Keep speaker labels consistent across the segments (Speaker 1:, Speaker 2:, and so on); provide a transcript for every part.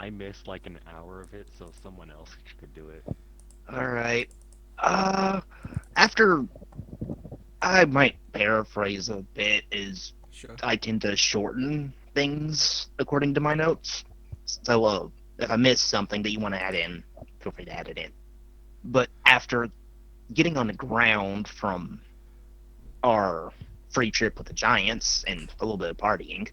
Speaker 1: I missed like an hour of it, so someone else could do it.
Speaker 2: All right. Uh, after I might paraphrase a bit, is
Speaker 3: Sure.
Speaker 2: I tend to shorten things according to my notes. So, if I miss something that you want to add in, feel free to add it in. But after getting on the ground from our free trip with the Giants and a little bit of partying,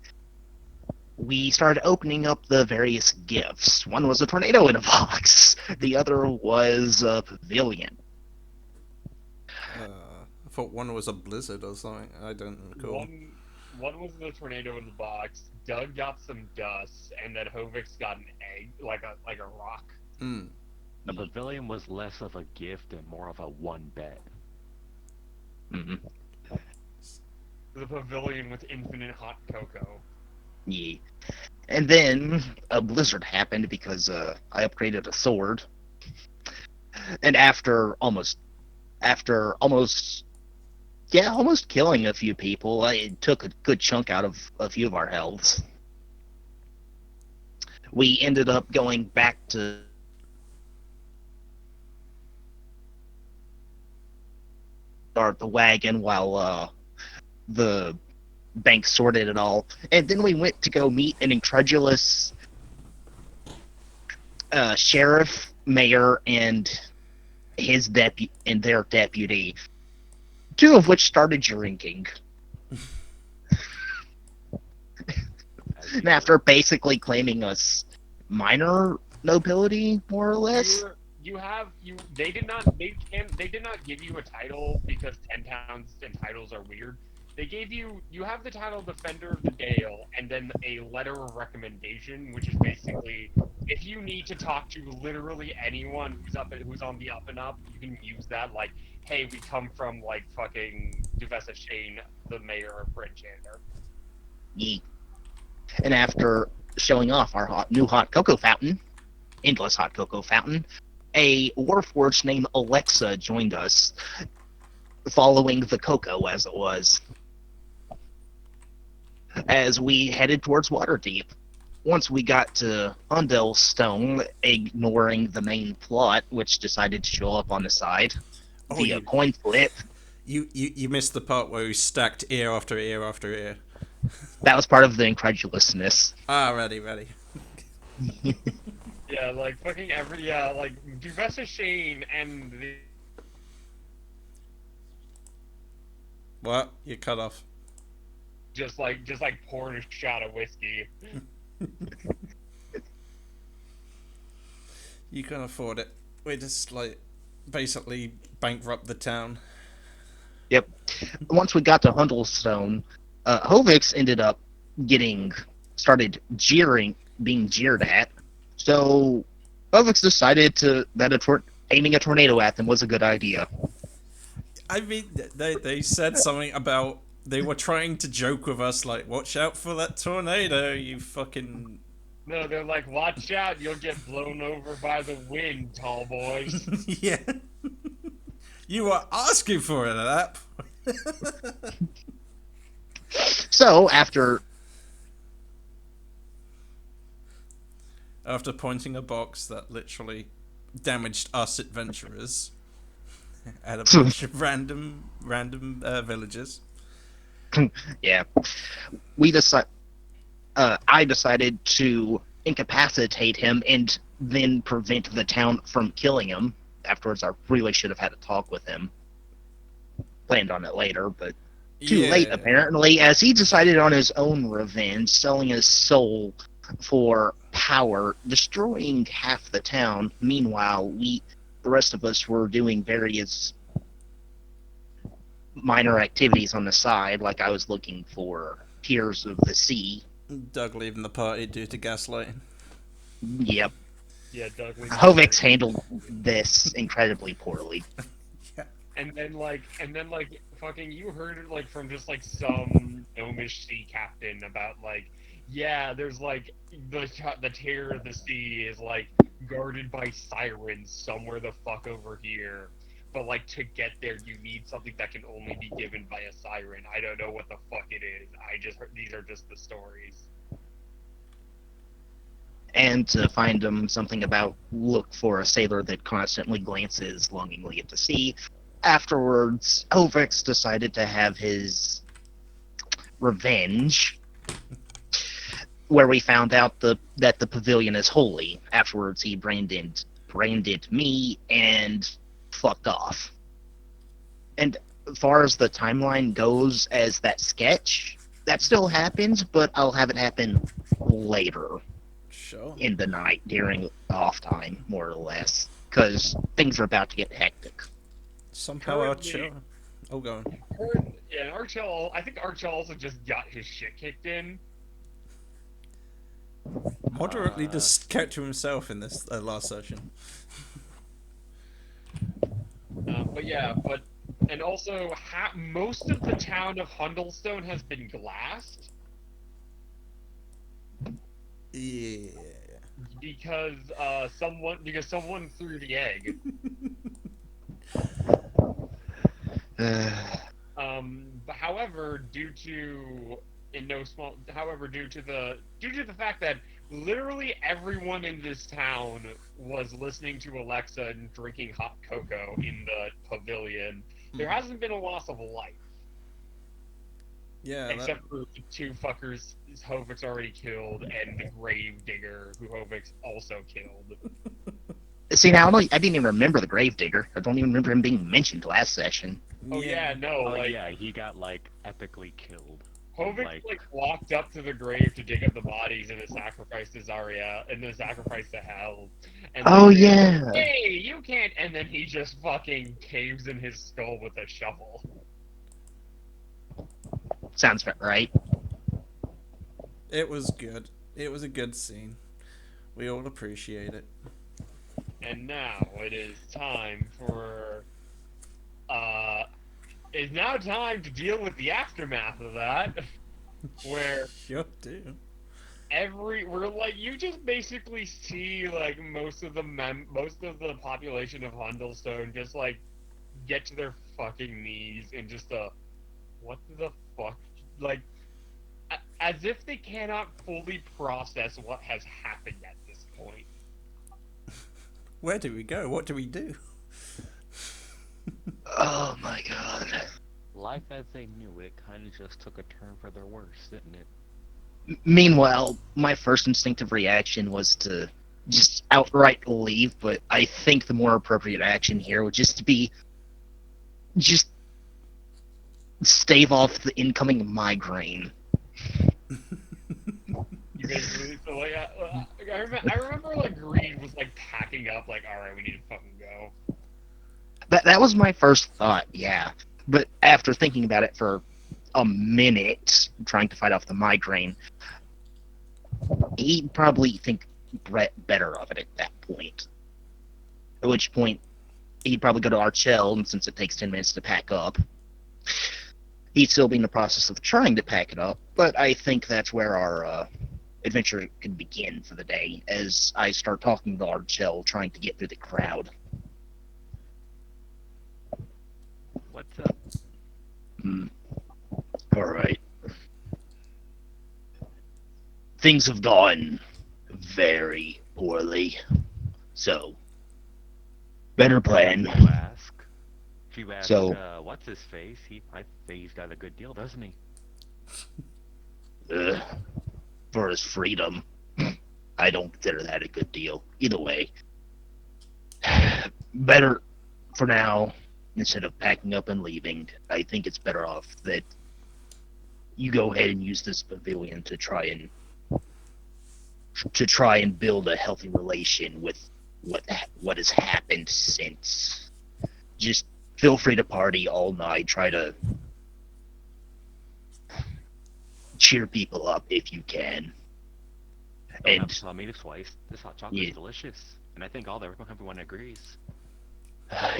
Speaker 2: we started opening up the various gifts. One was a tornado in a box. The other was a pavilion.
Speaker 3: I thought one was a blizzard or something. I don't recall.
Speaker 4: One was the tornado in the box. Doug got some dust, and then Hovix got an egg, like a rock.
Speaker 3: Hmm.
Speaker 1: The pavilion was less of a gift and more of a one bet.
Speaker 2: Mm-hmm.
Speaker 4: The pavilion with infinite hot cocoa.
Speaker 2: Yeah. And then a blizzard happened because I upgraded a sword. And after almost yeah, almost killing a few people, it took a good chunk out of a few of our healths. We ended up going back to start the wagon while the bank sorted it all. And then we went to go meet an incredulous sheriff, mayor, and their deputy, two of which started drinking.
Speaker 1: As
Speaker 2: And
Speaker 1: you do.
Speaker 2: after basically claiming us minor nobility, more or less.
Speaker 4: You have you. They did not give you a title because 10 towns and titles are weird. They gave you have the title Defender of the Dale and then a letter of recommendation, which is basically if you need to talk to literally anyone who's on the up and up, you can use that. Like, hey, we come from like fucking Duvessa Shane, the mayor of Bryn Chandler.
Speaker 2: Yeet. And after showing off our new hot cocoa fountain, endless hot cocoa fountain, a warforged named Alexa joined us, following the cocoa as it was, as we headed towards Waterdeep. Once we got to Undell Stone, ignoring the main plot, which decided to show up on the side
Speaker 3: Oh,
Speaker 2: via coin flip,
Speaker 3: you missed the part where we stacked ear after ear after ear.
Speaker 2: that was part of the incredulousness.
Speaker 3: Ah, ready, ready.
Speaker 4: Yeah, like fucking yeah, like Duvessa Shane and the
Speaker 3: What? You cut off.
Speaker 4: just like pouring a shot of whiskey.
Speaker 3: You can afford it. We just like basically bankrupt the town.
Speaker 2: Yep. Once we got to Hundelstone, Hovix ended up getting started being jeered at. So Hovix decided that aiming a tornado at them was a good idea.
Speaker 3: I mean, they said something about they were trying to joke with us, like, "Watch out for that tornado, you fucking."
Speaker 4: No, they're like, watch out, you'll get blown over by the wind, tall boys.
Speaker 3: Yeah. You were asking for it at that point.
Speaker 2: So after
Speaker 3: After pointing a box that literally damaged us adventurers at a bunch of random villagers.
Speaker 2: yeah, we decided I decided to incapacitate him and then prevent the town from killing him. Afterwards, I really should have had a talk with him. Planned on it later, but too late
Speaker 3: Yeah.
Speaker 2: apparently, as he decided on his own revenge, selling his soul for power, destroying half the town. Meanwhile, the rest of us, were doing various minor activities on the side, like I was looking for Tears of the Sea.
Speaker 3: Doug leaving the party due to gaslighting.
Speaker 2: Yep.
Speaker 4: Yeah, Doug leaving the party.
Speaker 2: Hovix handled this incredibly poorly.
Speaker 3: Yeah.
Speaker 4: And then fucking you heard it like from just like some gnomish sea captain about like yeah, there's like the terror of the sea is like guarded by sirens somewhere the fuck over here. But like to get there, you need something that can only be given by a siren. I don't know what the fuck it is. I just heard these are just the stories.
Speaker 2: and to find something about look for a sailor that constantly glances longingly at the sea. Afterwards, Ovix decided to have his revenge, where we found out that the pavilion is holy. Afterwards, he branded me and fucked off. And as far as the timeline goes, as that sketch, that still happens, but I'll have it happen later
Speaker 3: Sure.
Speaker 2: in the night during off time, more or less, because things are about to get hectic.
Speaker 3: Somehow
Speaker 4: Currently-
Speaker 3: Archel. Oh, go on.
Speaker 4: Yeah, Archel. I think Archel also just got his shit kicked in.
Speaker 3: Moderately just kept to himself in this last session.
Speaker 4: But yeah, and also most of the town of Hundlestone has been glassed
Speaker 3: Yeah.
Speaker 4: because someone threw the egg. But however, due to the fact that literally everyone in this town was listening to Alexa and drinking hot cocoa in the pavilion, there hasn't been a loss of life.
Speaker 3: Yeah.
Speaker 4: Except for the two fuckers Hovix already killed and the grave digger who Hovix also killed.
Speaker 2: See, now I didn't even remember the Gravedigger. I don't even remember him being mentioned last session.
Speaker 4: Oh yeah, no,
Speaker 1: Oh
Speaker 4: like
Speaker 1: yeah, he got like epically killed.
Speaker 4: Hovix
Speaker 1: like-
Speaker 4: walked up to the grave to dig up the bodies and then sacrificed to Zarya and then sacrificed to Hell. And
Speaker 2: Oh,
Speaker 4: then,
Speaker 2: yeah.
Speaker 4: hey, you can't! And then he just fucking caves in his skull with a shovel.
Speaker 2: Sounds about right.
Speaker 3: It was good. It was a good scene. We all appreciate it.
Speaker 4: And now it is time for it's now time to deal with the aftermath of that. Where
Speaker 3: Sure do.
Speaker 4: you just basically see like most of the population of Hundlestone just like get to their fucking knees and just what the fuck, like as if they cannot fully process what has happened at this point.
Speaker 3: Where do we go? What do we do?
Speaker 2: Oh my god.
Speaker 1: Life as they knew it kind of just took a turn for the worse, didn't it?
Speaker 2: Meanwhile, my first instinctive reaction was to just outright leave, but I think the more appropriate action here would just be just stave off the incoming migraine.
Speaker 4: You basically, so like, I remember like Greed was like packing up, like, all right, we need to fucking go.
Speaker 2: That was my first thought, yeah. But after thinking about it for a minute, trying to fight off the migraine, he'd probably think better of it at that point. At which point, he'd probably go to Archel, and since it takes 10 minutes to pack up, he'd still be in the process of trying to pack it up, but I think that's where our adventure could begin for the day, as I start talking to Archel, trying to get through the crowd.
Speaker 1: What's up?
Speaker 2: Alright. Things have gone very poorly. So, better plan.
Speaker 1: You ask. If you ask,
Speaker 2: So-
Speaker 1: what's his face? I think he's got a good deal, doesn't he?
Speaker 2: For his freedom, I don't consider that a good deal. Either way, better for now, instead of packing up and leaving, I think it's better off that you go ahead and use this pavilion to try and build a healthy relation with what has happened since. Just feel free to party all night. Try to cheer people up if you can.
Speaker 1: Don't have
Speaker 2: And
Speaker 1: to tell me twice. This hot chocolate
Speaker 2: Yeah.
Speaker 1: is delicious, and I think everyone agrees.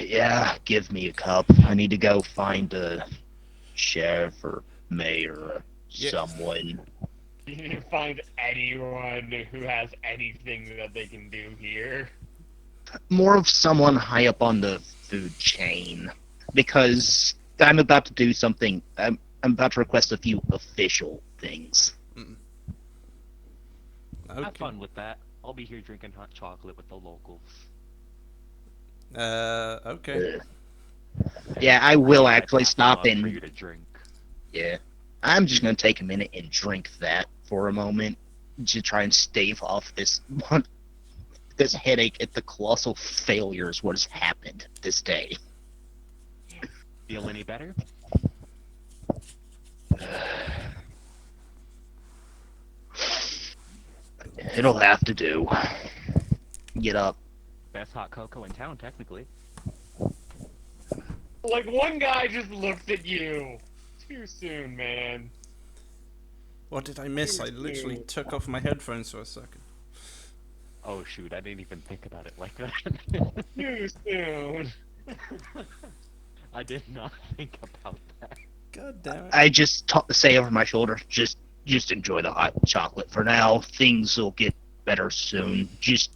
Speaker 2: yeah, give me a cup. I need to go find a sheriff or mayor or
Speaker 3: Yeah.
Speaker 2: someone.
Speaker 4: You need to find anyone who has anything that they can do here.
Speaker 2: More of someone high up on the food chain, because I'm about to do something. I'm about to request a few official things.
Speaker 1: Have
Speaker 3: Okay.
Speaker 1: fun with that. I'll be here drinking hot chocolate with the locals.
Speaker 3: Okay.
Speaker 2: Ugh. Yeah, I will
Speaker 1: I
Speaker 2: actually
Speaker 1: packed a
Speaker 2: stop
Speaker 1: mug for you
Speaker 2: and
Speaker 1: to drink.
Speaker 2: yeah, I'm just gonna take a minute and drink that for a moment to try and stave off this headache at the colossal failures what has happened this day.
Speaker 1: Feel any better?
Speaker 2: It'll have to do. Get up.
Speaker 1: Best hot cocoa in town, technically.
Speaker 4: Like, one guy just looks at you. Too soon, man.
Speaker 3: What did I miss?
Speaker 4: Too
Speaker 3: I literally
Speaker 4: soon.
Speaker 3: took off my headphones for a second.
Speaker 1: Oh shoot, I didn't even think about it like that.
Speaker 4: Too soon.
Speaker 1: I did not think about that.
Speaker 3: God damn it.
Speaker 2: I just say over my shoulder, just enjoy the hot chocolate for now. Things will get better soon. Just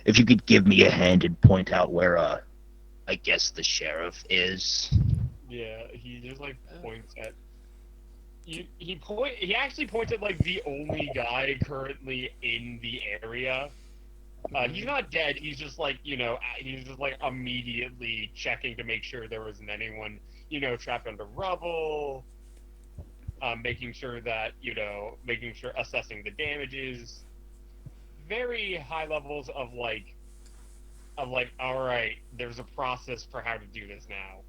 Speaker 2: if you could give me a hand and point out where I guess the sheriff is.
Speaker 4: Yeah, he just like points at. He actually points at like the only guy currently in the area. He's not dead. He's just like he's just like immediately checking to make sure there wasn't anyone trapped under rubble. Making sure that assessing the damages. Very high levels of like all right, there's a process for how to do this now.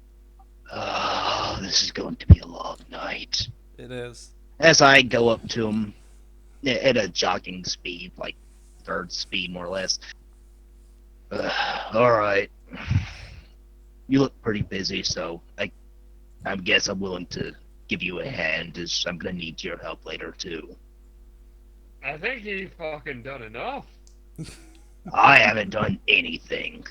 Speaker 2: This is going to be a long night.
Speaker 3: It is.
Speaker 2: As I go up to him at a jogging speed, like third speed more or less. All right. You look pretty busy, so I guess I'm willing to give you a hand, as I'm gonna need your help later too.
Speaker 4: I think he fucking done enough.
Speaker 2: I haven't done anything.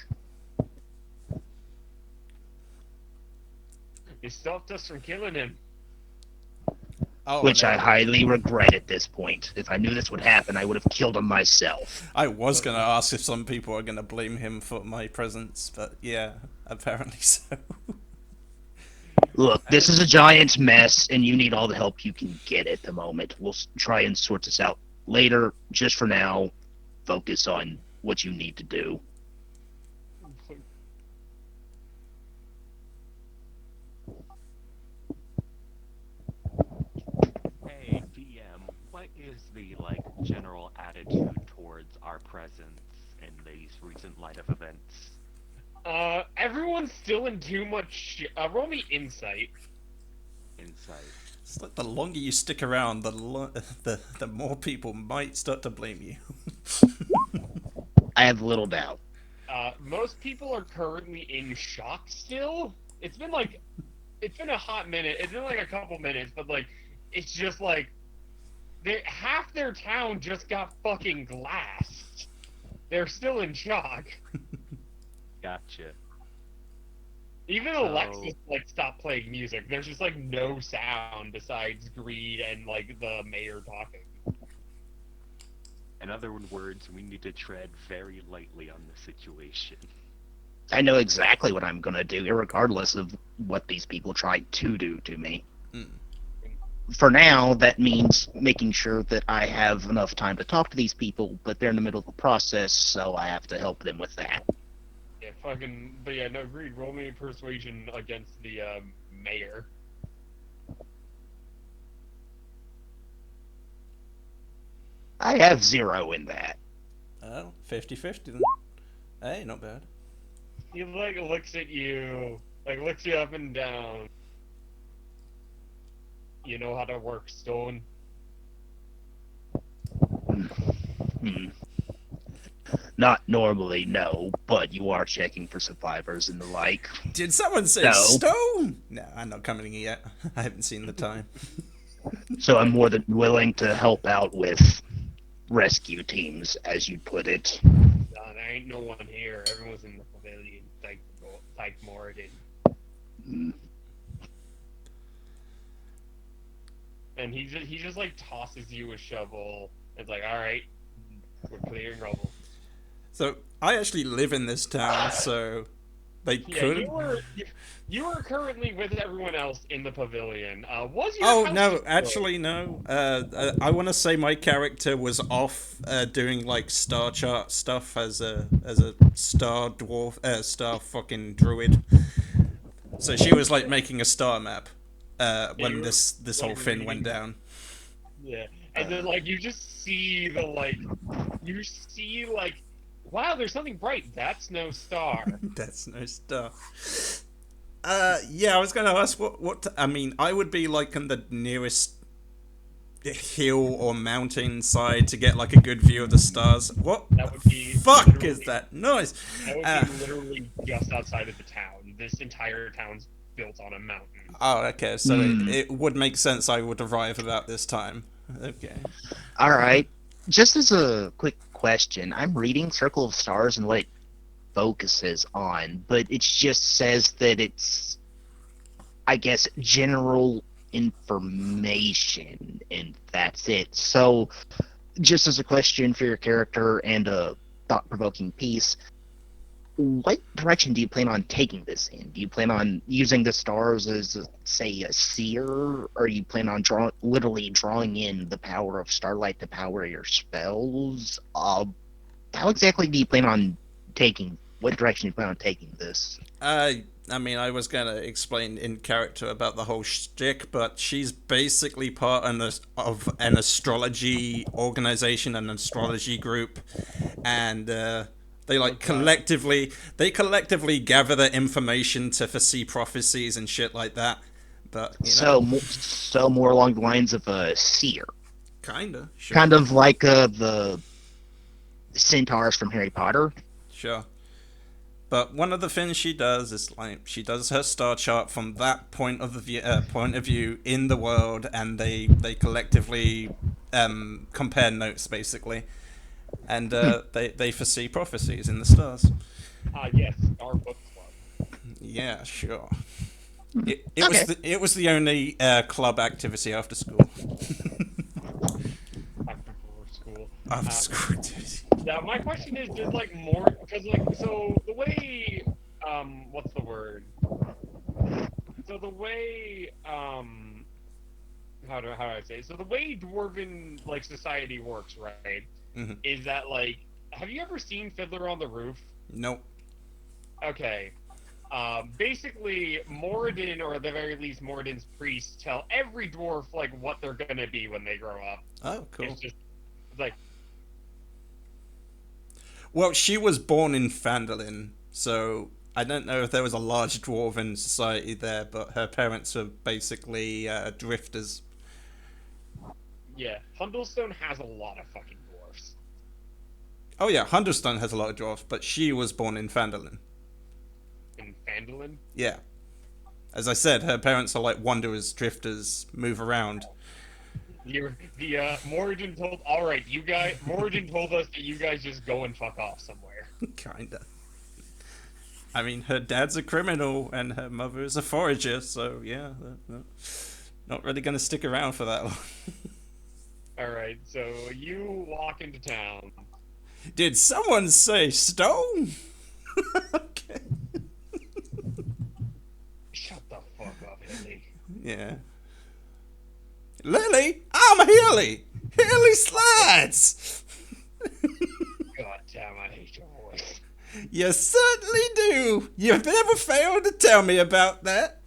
Speaker 4: He stopped us from killing him.
Speaker 3: Oh,
Speaker 2: Which
Speaker 3: no.
Speaker 2: I highly regret at this point. If I knew this would happen, I would have killed him myself.
Speaker 3: I was gonna ask if some people are gonna blame him for my presence, but yeah, apparently so.
Speaker 2: Look, this is a giant mess, and you need all the help you can get at the moment. We'll try and sort this out later. Just for now, focus on what you need to do.
Speaker 1: Hey, DM, what is the general attitude towards our presence in these recent light of events?
Speaker 4: Everyone's still in too much shit. Roll me insight.
Speaker 1: Insight.
Speaker 3: It's like the longer you stick around, the more people might start to blame you.
Speaker 2: I have little doubt.
Speaker 4: Most people are currently in shock still. It's been a hot minute. It's been like a couple minutes, but it's just like half their town just got fucking glassed. They're still in shock.
Speaker 1: Gotcha.
Speaker 4: Even Alexis stopped playing music. There's just no sound besides Greed and the mayor talking.
Speaker 1: In other words, we need to tread very lightly on the situation.
Speaker 2: I know exactly what I'm gonna do, regardless of what these people tried to do to me.
Speaker 3: Mm.
Speaker 2: For now, that means making sure that I have enough time to talk to these people, but they're in the middle of the process, so I have to help them with that.
Speaker 4: Yeah, but yeah, no, Greed, roll me persuasion against the mayor.
Speaker 2: I have 0 in that.
Speaker 3: Oh, 50-50 then. Hey, not bad.
Speaker 4: He looks at you, looks you up and down. You know how to work stone?
Speaker 2: Hmm. Not normally, no, but you are checking for survivors and the like.
Speaker 3: Did someone say
Speaker 2: No.
Speaker 3: stone? No, I'm not coming yet. I haven't seen the time.
Speaker 2: So I'm more than willing to help out with rescue teams, as you put it.
Speaker 4: No, there ain't no one here. Everyone's in the pavilion, like Morgan.
Speaker 2: Mm.
Speaker 4: And he just tosses you a shovel. It's like, all right, we're clearing rubble.
Speaker 3: So, I actually live in this town, so They
Speaker 4: Yeah,
Speaker 3: could.
Speaker 4: you were currently with everyone else in the pavilion. Was your
Speaker 3: Oh
Speaker 4: house
Speaker 3: no,
Speaker 4: destroyed?
Speaker 3: actually no. I want to say my character was off doing like star chart stuff as a star dwarf, star fucking druid. So she was like making a star map
Speaker 4: Yeah,
Speaker 3: when
Speaker 4: you were
Speaker 3: this whole
Speaker 4: like
Speaker 3: thing went
Speaker 4: reading.
Speaker 3: down.
Speaker 4: Yeah, and then like you just see the like you see like wow, there's something bright. That's no star.
Speaker 3: That's no star. Yeah, I was gonna ask I mean, I would be like in the nearest hill or mountain side to get like a good view of the stars. What
Speaker 4: That
Speaker 3: the
Speaker 4: would be
Speaker 3: fuck is
Speaker 4: literally
Speaker 3: that noise?
Speaker 4: that would be
Speaker 3: Uh,
Speaker 4: literally just outside of the town. This entire town's built on a mountain.
Speaker 3: oh, okay. So it would make sense I would arrive about this time. Okay.
Speaker 2: All right. Just as a quick question, I'm reading Circle of Stars and what it focuses on, but it just says that it's, I guess, general information, and that's it. So, just as a question for your character and a thought-provoking piece, what direction do you plan on taking this in? Do you plan on using the stars as, say, a seer, or you plan on literally drawing in the power of starlight to power your spells? How exactly do you plan on taking? What direction do you plan on taking this?
Speaker 3: Uh, I mean, I was gonna explain in character about the whole shtick, but she's basically part of an astrology organization, an astrology group, and they like collectively gather the information to foresee prophecies and shit like that. But you know,
Speaker 2: So more along the lines of a seer,
Speaker 3: kinda, sure,
Speaker 2: kind of like the centaurs from Harry Potter.
Speaker 3: sure. But one of the things she does is like she does her star chart from that point of view in the world, and they collectively compare notes basically, and they foresee prophecies in the stars.
Speaker 4: Yes, our book club.
Speaker 3: Yeah, sure.
Speaker 2: Okay.
Speaker 3: It was the only club activity after school.
Speaker 4: After school.
Speaker 3: After school activity.
Speaker 4: Now my question is, does like more because like so the way what's the word? So the way how do I say it? So the way dwarven like society works, right?
Speaker 3: Hmm.
Speaker 4: Is that like have you ever seen Fiddler on the Roof?
Speaker 3: Nope.
Speaker 4: Okay. Basically, Moradin, or at the very least, Moradin's priests tell every dwarf like what they're gonna be when they grow up.
Speaker 3: Oh, cool.
Speaker 4: It's like
Speaker 3: Well, she was born in Phandalin, so I don't know if there was a large dwarven society there, but her parents were basically drifters.
Speaker 4: yeah, Hundlestone has a lot of fucking dwarfs.
Speaker 3: Oh yeah, Hunterstone has a lot of dwarves, but she was born in Phandalin.
Speaker 4: In Phandalin.
Speaker 3: Yeah. As I said, her parents are like wanderers, drifters, move around.
Speaker 4: Moradin told all right, you guys. Moradin told us that you guys just go and fuck off somewhere.
Speaker 3: Kinda. I mean, her dad's a criminal and her mother is a forager, so yeah, not really gonna stick around for that long.
Speaker 4: All right, so you walk into town.
Speaker 3: Did someone say stone? Okay.
Speaker 4: Shut the fuck up, Hilly.
Speaker 3: Yeah. Lily? I'm Hilly! Hilly Slides!
Speaker 4: God damn, I hate your voice.
Speaker 3: You certainly do! You've never failed to tell me about that.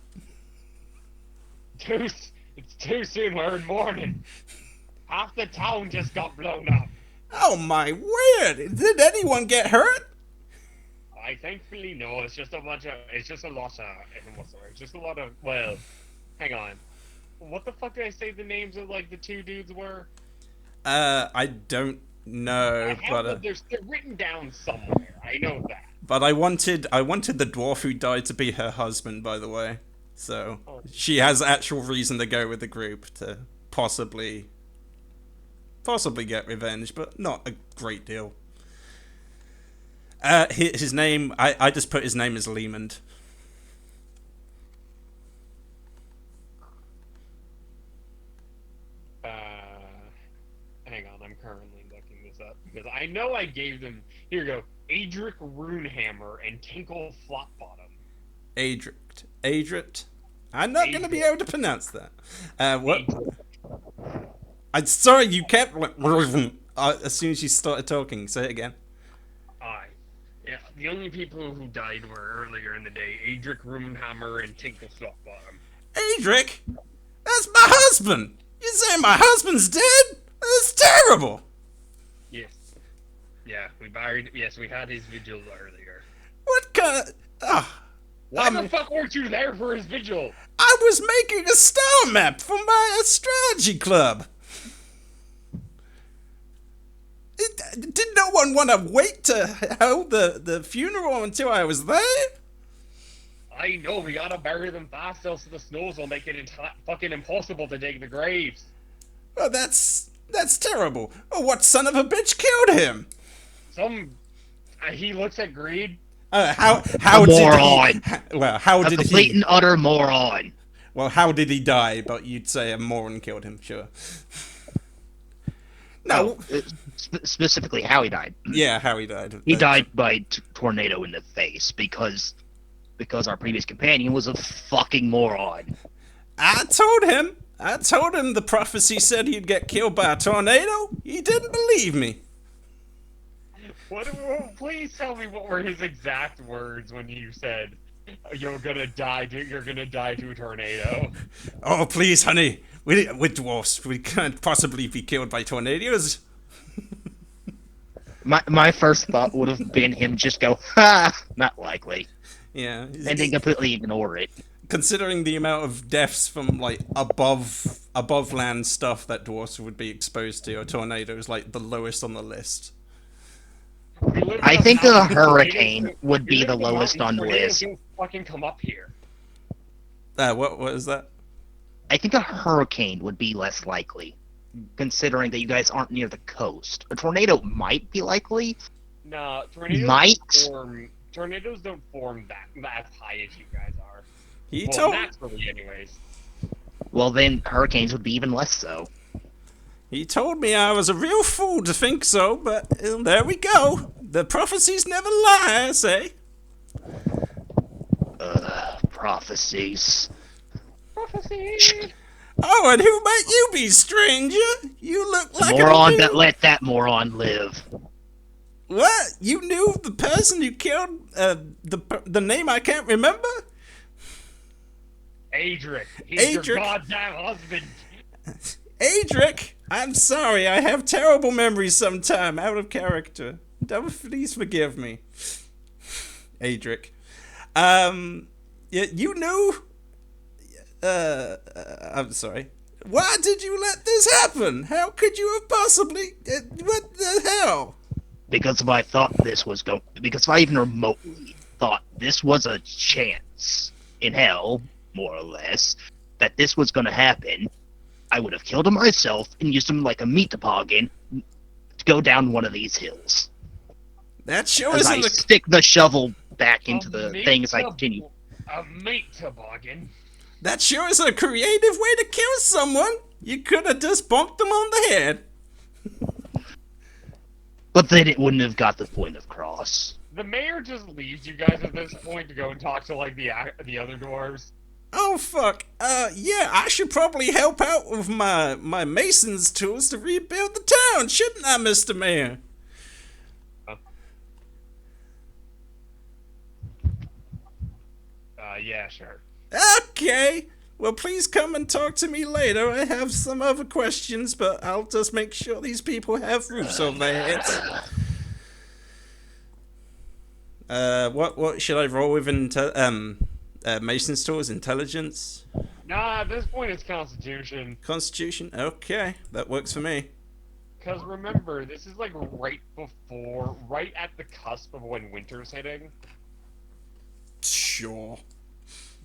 Speaker 4: It's too soon. We're in morning. Half the town just got blown up.
Speaker 3: Oh my word! Did anyone get hurt?
Speaker 4: I thankfully no. It's just a bunch of. It's just a lot of. What's the word? It's just a lot of. Well, hang on. What the fuck did I say the names of like the two dudes were?
Speaker 3: I don't know,
Speaker 4: I have
Speaker 3: but
Speaker 4: them. They're written down somewhere. I know that.
Speaker 3: but I wanted the dwarf who died to be her husband, by the way. So
Speaker 4: Oh.
Speaker 3: she has actual reason to go with the group to possibly get revenge, but not a great deal. His name, I just put his name as Lehman.
Speaker 4: Hang on. I'm currently looking this up because I know I gave them. Here you go. Adric Runehammer and Tinkle Flopbottom.
Speaker 3: Adrit. I'm not going to be able to pronounce that. What? I'm sorry, you kept as soon as you started talking. Say it again.
Speaker 4: Aye. Yeah, the only people who died were earlier in the day, Adric Rumenhammer and Tinkle Softbottom.
Speaker 3: Adric? That's my husband! You say my husband's dead? That's terrible!
Speaker 4: Yes. Yeah, we had his vigil earlier.
Speaker 3: What kind of...
Speaker 4: Why the fuck weren't you there for his vigil?
Speaker 3: I was making a star map for my astrology club. Did no one want to wait to hold the funeral until I was there?
Speaker 4: I know, we gotta bury them fast, else the snows will make it fucking impossible to dig the graves.
Speaker 3: Well, that's terrible. Oh, what son of a bitch killed him?
Speaker 4: He looks at Greed.
Speaker 3: How
Speaker 2: A
Speaker 3: did
Speaker 2: moron.
Speaker 3: he? Well, how
Speaker 2: A
Speaker 3: did
Speaker 2: complete
Speaker 3: he?
Speaker 2: and utter moron.
Speaker 3: Well, how did he die? But you'd say a moron killed him, sure. No.
Speaker 2: Specifically how he died.
Speaker 3: Yeah, how he died.
Speaker 2: He died by tornado in the face because our previous companion was a fucking moron.
Speaker 3: I told him the prophecy said he'd get killed by a tornado. He didn't believe me.
Speaker 4: Please tell me what were his exact words when you said you're gonna die to a tornado.
Speaker 3: Oh, please, honey. We're dwarfs. We can't possibly be killed by tornadoes.
Speaker 2: My first thought would have been him just go, ha, not likely.
Speaker 3: Yeah.
Speaker 2: And then completely ignore it.
Speaker 3: Considering the amount of deaths from like above land stuff that dwarfs would be exposed to, a tornado is like the lowest on the list.
Speaker 2: I think a hurricane would be the lowest on the list.
Speaker 4: Fucking come up here.
Speaker 3: What is that?
Speaker 2: I think a hurricane would be less likely, considering that you guys aren't near the coast. A tornado might be likely.
Speaker 4: Nah, tornadoes
Speaker 2: Might.
Speaker 4: Tornadoes don't form that high as you guys are.
Speaker 3: He
Speaker 4: Well,
Speaker 3: told
Speaker 4: naturally, anyways.
Speaker 2: Well, then hurricanes would be even less so.
Speaker 3: He told me I was a real fool to think so, but there we go. The prophecies never lie, I say.
Speaker 2: Prophecies.
Speaker 4: Prophecy!
Speaker 3: Oh, and who might you be, stranger? You look
Speaker 2: The
Speaker 3: like
Speaker 2: moron
Speaker 3: a
Speaker 2: that let that moron live.
Speaker 3: What? You knew the person who killed the name I can't remember?
Speaker 4: Adric. He's your
Speaker 3: Adric.
Speaker 4: goddamn husband.
Speaker 3: Adric, I'm sorry. I have terrible memories sometime, out of character. Please forgive me. Adric. You knew... I'm sorry. Why did you let this happen? How could you have possibly... what the hell?
Speaker 2: Because if I even remotely thought this was a chance in hell, more or less, that this was going to happen, I would have killed him myself and used him like a meat toboggan to go down one of these hills.
Speaker 3: That sure
Speaker 2: As I
Speaker 3: isn't
Speaker 2: stick the shovel back into
Speaker 4: A
Speaker 2: the
Speaker 4: meat
Speaker 2: thing as I continue.
Speaker 4: A meat toboggan.
Speaker 3: That sure is a creative way to kill someone. You could have just bonked them on the head.
Speaker 2: But then it wouldn't have got the point across.
Speaker 4: The mayor just leaves you guys at this point to go and talk to like the other dwarves.
Speaker 3: Oh fuck. Yeah, I should probably help out with my mason's tools to rebuild the town, shouldn't I, Mr. Mayor?
Speaker 4: Yeah, sure.
Speaker 3: Okay. Well, please come and talk to me later. I have some other questions, but I'll just make sure these people have roofs over their heads. What should I roll with Mason's tools? Intelligence?
Speaker 4: Nah, at this point it's Constitution.
Speaker 3: Constitution? Okay, that works for me.
Speaker 4: Because remember, this is like right at the cusp of when winter's hitting.
Speaker 3: Sure.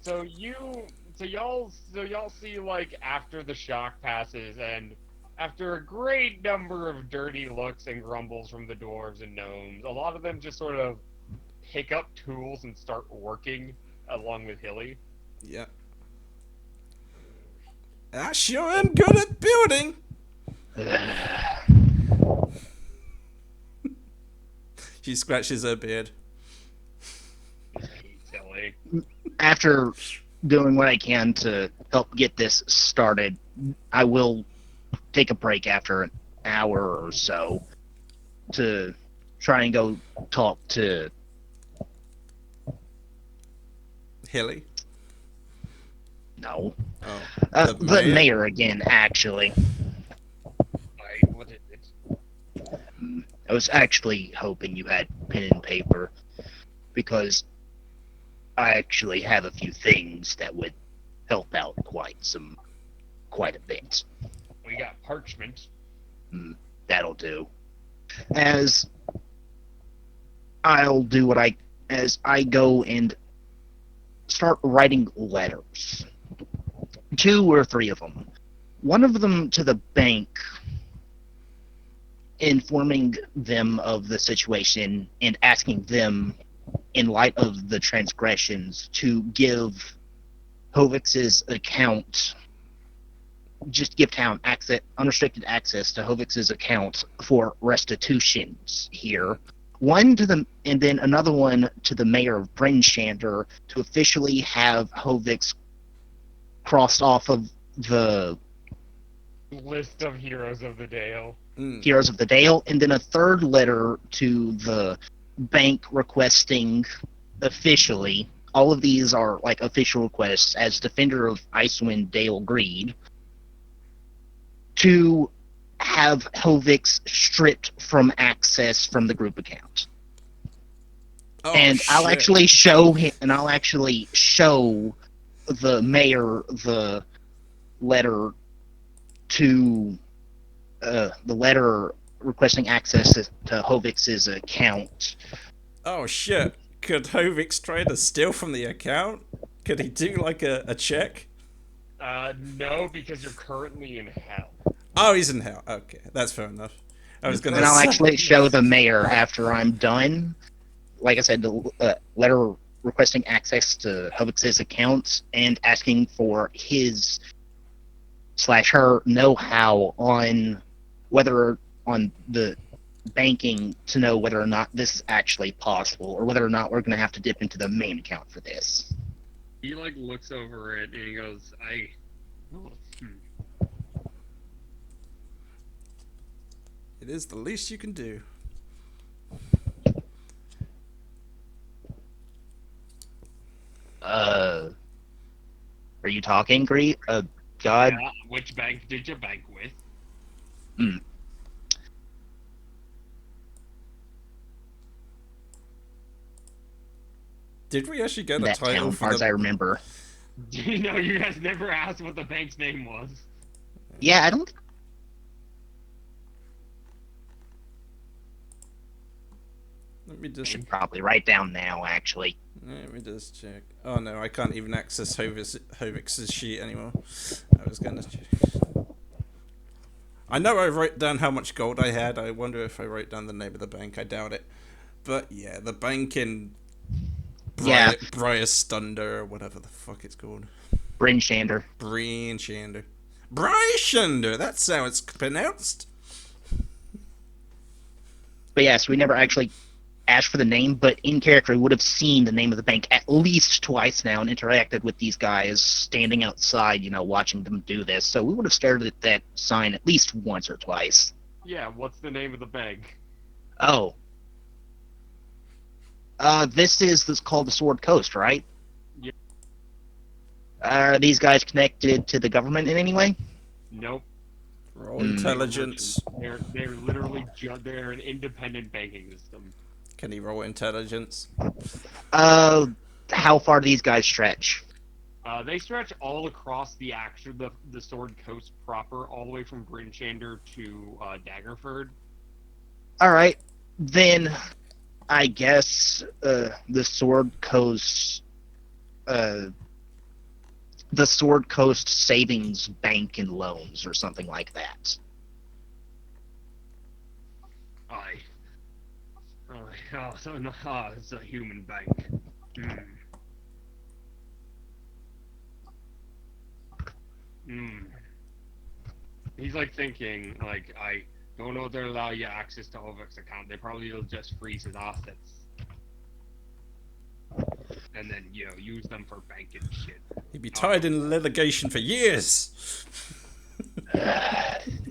Speaker 4: So y'all see like after the shock passes and after a great number of dirty looks and grumbles from the dwarves and gnomes, a lot of them just sort of pick up tools and start working along with Hilly.
Speaker 3: Yeah. I sure am good at building. She scratches her beard.
Speaker 4: Silly.
Speaker 2: after doing what I can to help get this started, I will take a break after an hour or so to try and go talk to
Speaker 3: Hilly.
Speaker 2: no
Speaker 3: Oh,
Speaker 2: the mayor again. Actually,
Speaker 4: What is it?
Speaker 2: I was actually hoping you had pen and paper because I actually have a few things that would help out quite a bit.
Speaker 4: We got parchment.
Speaker 2: That'll do. As I'll do what I as I go and start writing letters. 2 or 3 of them. One of them to the bank, informing them of the situation and asking them, in light of the transgressions, to give Hovix's account, just give town access, unrestricted access to Hovix's account for restitutions here. One to the, and then another one to the mayor of Brinshander to officially have Hovix crossed off of the
Speaker 4: List of heroes of the Dale.
Speaker 2: Heroes of the Dale, and then a third letter to the bank requesting officially. All of these are like official requests as Defender of Icewind Dale Greed to have Hovix stripped from access from the group account.
Speaker 3: Oh,
Speaker 2: and
Speaker 3: shit.
Speaker 2: I'll actually show him, and I'll actually show the mayor the letter to the letter requesting access to Hovix's account.
Speaker 3: Oh shit. Could Hovix try to steal from the account? Could he do like a check?
Speaker 4: No, because you're currently in hell.
Speaker 3: Oh, he's in hell. Okay, that's fair enough. I was gonna
Speaker 2: And I'll
Speaker 3: say.
Speaker 2: actually show the mayor after I'm done. Like I said, the letter requesting access to Hovix's account and asking for his / her know-how on whether on the banking to know whether or not this is actually possible or whether or not we're going to have to dip into the main account for this.
Speaker 5: He like looks over it and he goes,
Speaker 3: It is the least you can do.
Speaker 2: Are you talking, Greet? God?
Speaker 5: Yeah, which bank did you bank with?
Speaker 3: Did we actually get a
Speaker 2: That
Speaker 3: title
Speaker 2: town,
Speaker 3: for
Speaker 2: far as I
Speaker 3: the?
Speaker 2: remember.
Speaker 5: You know, you guys never asked what the bank's name was.
Speaker 2: Yeah, I don't.
Speaker 3: Let me
Speaker 2: I
Speaker 3: just.
Speaker 2: should probably write down now, actually.
Speaker 3: Let me just check. Oh no, I can't even access Hovix's sheet anymore. I was gonna check. I know I wrote down how much gold I had. I wonder if I wrote down the name of the bank. I doubt it. But yeah, the bank in Briarstunder or whatever the fuck it's called.
Speaker 2: Brinshander.
Speaker 3: Briarstunder. That's how it's pronounced.
Speaker 2: But yes, we never actually asked for the name, but in character we would have seen the name of the bank at least twice now and interacted with these guys standing outside, watching them do this. So we would have stared at that sign at least once or twice.
Speaker 5: Yeah, what's the name of the bank?
Speaker 2: Oh. This is called the Sword Coast, right?
Speaker 5: Yeah.
Speaker 2: Are these guys connected to the government in any way?
Speaker 5: Nope.
Speaker 3: Roll intelligence.
Speaker 5: They're literally they're an independent banking system.
Speaker 3: Can he roll intelligence?
Speaker 2: How far do these guys stretch?
Speaker 5: They stretch all across the Sword Coast proper, all the way from Brinshander to Daggerford.
Speaker 2: Alright, then I guess the Sword Coast Savings Bank and Loans or something like that.
Speaker 5: It's a human bank. He's like thinking, like, I don't know if they'll allow you access to Ovek's account. They probably will just freeze his assets.
Speaker 4: and then use them for banking shit.
Speaker 3: He'd be tied in litigation for years.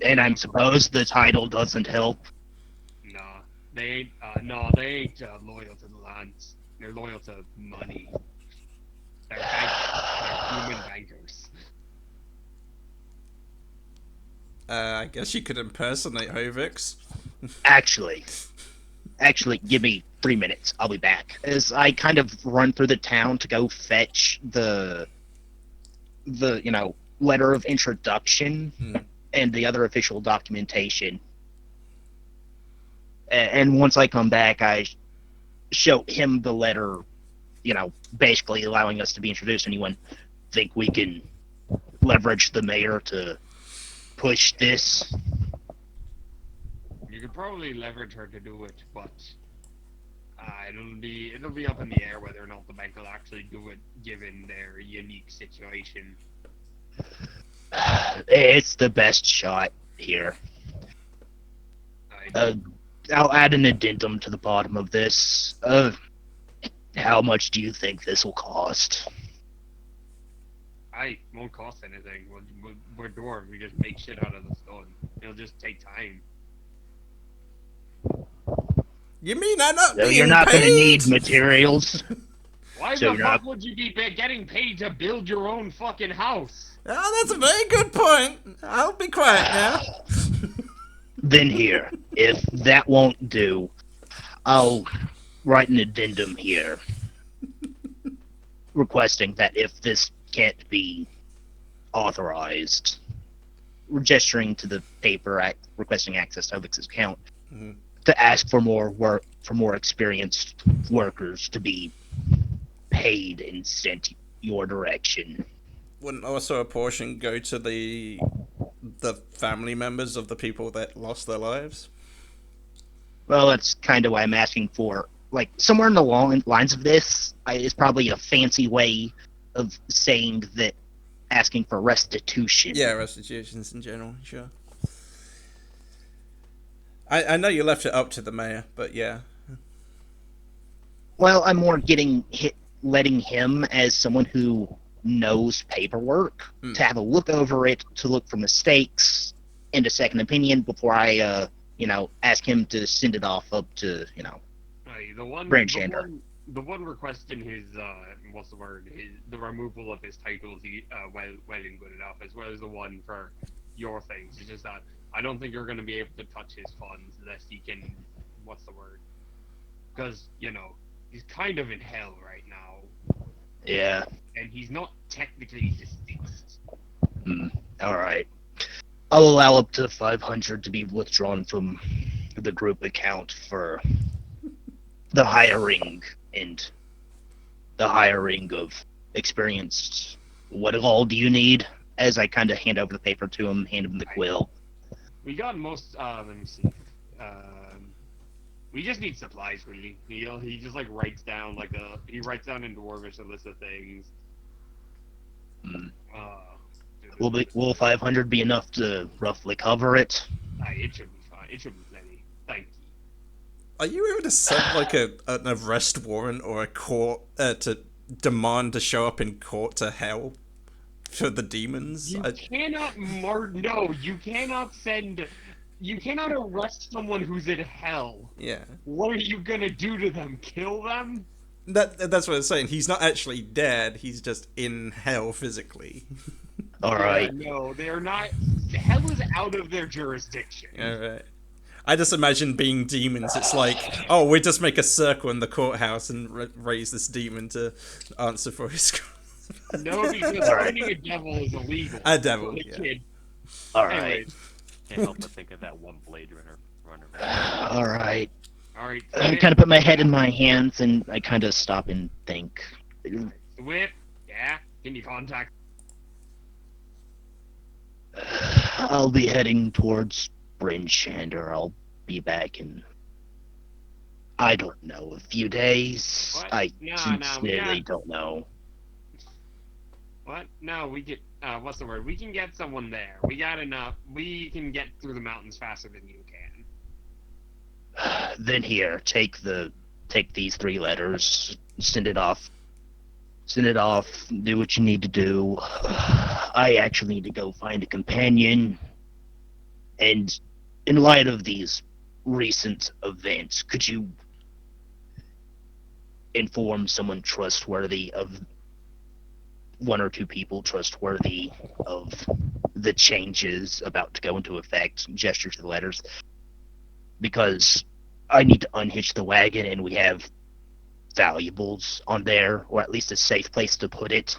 Speaker 2: And I'm supposed the title doesn't help.
Speaker 4: Nah, they ain't. They ain't loyal to the lands. They're loyal to money. They're bankers. They're human bankers.
Speaker 3: I guess you could impersonate Hovix.
Speaker 2: Actually, give me 3 minutes. I'll be back. As I kind of run through the town to go fetch the letter of introduction and the other official documentation. And once I come back, I show him the letter, basically allowing us to be introduced. Anyone think we can leverage the mayor to push this?
Speaker 4: You could probably leverage her to do it, but it'll be up in the air whether or not the bank will actually do it, given their unique situation.
Speaker 2: It's the best shot here. I'll add an addendum to the bottom of this. How much do you think this will cost?
Speaker 4: I won't cost anything. We're dwarves. We just make shit out of the stone. It'll just take time.
Speaker 3: You mean I'm not
Speaker 2: So
Speaker 3: being
Speaker 2: you're not
Speaker 3: paid?
Speaker 2: going to need materials.
Speaker 4: Why
Speaker 2: So
Speaker 4: the
Speaker 2: you're
Speaker 4: fuck
Speaker 2: not-
Speaker 4: would you be getting paid to build your own fucking house?
Speaker 3: Oh, that's a very good point. I'll be quiet now.
Speaker 2: Then here, if that won't do, I'll write an addendum here requesting that if this can't be authorized, gesturing to the paper requesting access to Ovix's account, to ask for more experienced workers to be paid and sent your direction.
Speaker 3: Wouldn't also a portion go to the family members of the people that lost their lives?
Speaker 2: Well, that's kind of why I'm asking for, like, somewhere in the lines of this is probably a fancy way of saying that, asking for restitution.
Speaker 3: Yeah, restitutions in general, sure. I know you left it up to the mayor, but yeah.
Speaker 2: Well, I'm more letting him, as someone who knows paperwork, to have a look over it, to look for mistakes, and a second opinion before I, ask him to send it off up to,
Speaker 4: The one request in his the removal of his titles, well and good enough, as well as the one for your things. It's just that I don't think you're going to be able to touch his funds unless he can, because he's kind of in hell right now.
Speaker 2: Yeah.
Speaker 4: And he's not technically deceased.
Speaker 2: All right. I'll allow up to 500 to be withdrawn from the group account for the hiring of experienced. What all do you need? As I kind of hand over the paper to him, hand him the quill.
Speaker 4: We got most. Let me see. We just need supplies, really. He just writes down he writes down in Dwarvish a list of things.
Speaker 2: Will 500 be enough to roughly cover it?
Speaker 4: It should be fine. It should be plenty. Thank you.
Speaker 3: Are you able to send an arrest warrant or a court to demand to show up in court to hell for the demons?
Speaker 4: You cannot no, you cannot send. You cannot arrest someone who's in hell.
Speaker 3: Yeah.
Speaker 4: What are you gonna do to them? Kill them?
Speaker 3: That's what I'm saying. He's not actually dead. He's just in hell physically.
Speaker 2: All right.
Speaker 4: No, they're not. Hell is out of their jurisdiction.
Speaker 3: All right. I just imagine being demons. It's like, oh, we just make a circle in the courthouse and raise this demon to answer for his.
Speaker 4: No, because finding a devil is illegal.
Speaker 3: A devil,
Speaker 4: For the
Speaker 3: yeah.
Speaker 4: kid.
Speaker 2: All right.
Speaker 4: Anyways,
Speaker 1: Can't help but think of that one Blade Runner.
Speaker 2: All right.
Speaker 4: all right.
Speaker 2: I kind of put my head in my hands and I kind of stop and think.
Speaker 4: Whip. Yeah. Can you contact?
Speaker 2: I'll be heading towards Bryn Shander. I'll be back in, I don't know, a few days.
Speaker 4: What?
Speaker 2: I
Speaker 4: No,
Speaker 2: sincerely don't know.
Speaker 4: What? No, we get. What's the word? We can get someone there. We got enough. We can get through the mountains faster than you can.
Speaker 2: Then here, take these 3 letters, send it off Send it off. Do what you need to do. I actually need to go find a companion. And in light of these recent events, could you inform someone trustworthy of one or two people trustworthy of the changes about to go into effect? Gesture to the letters. Because I need to unhitch the wagon and we have valuables on there, or at least a safe place to put it.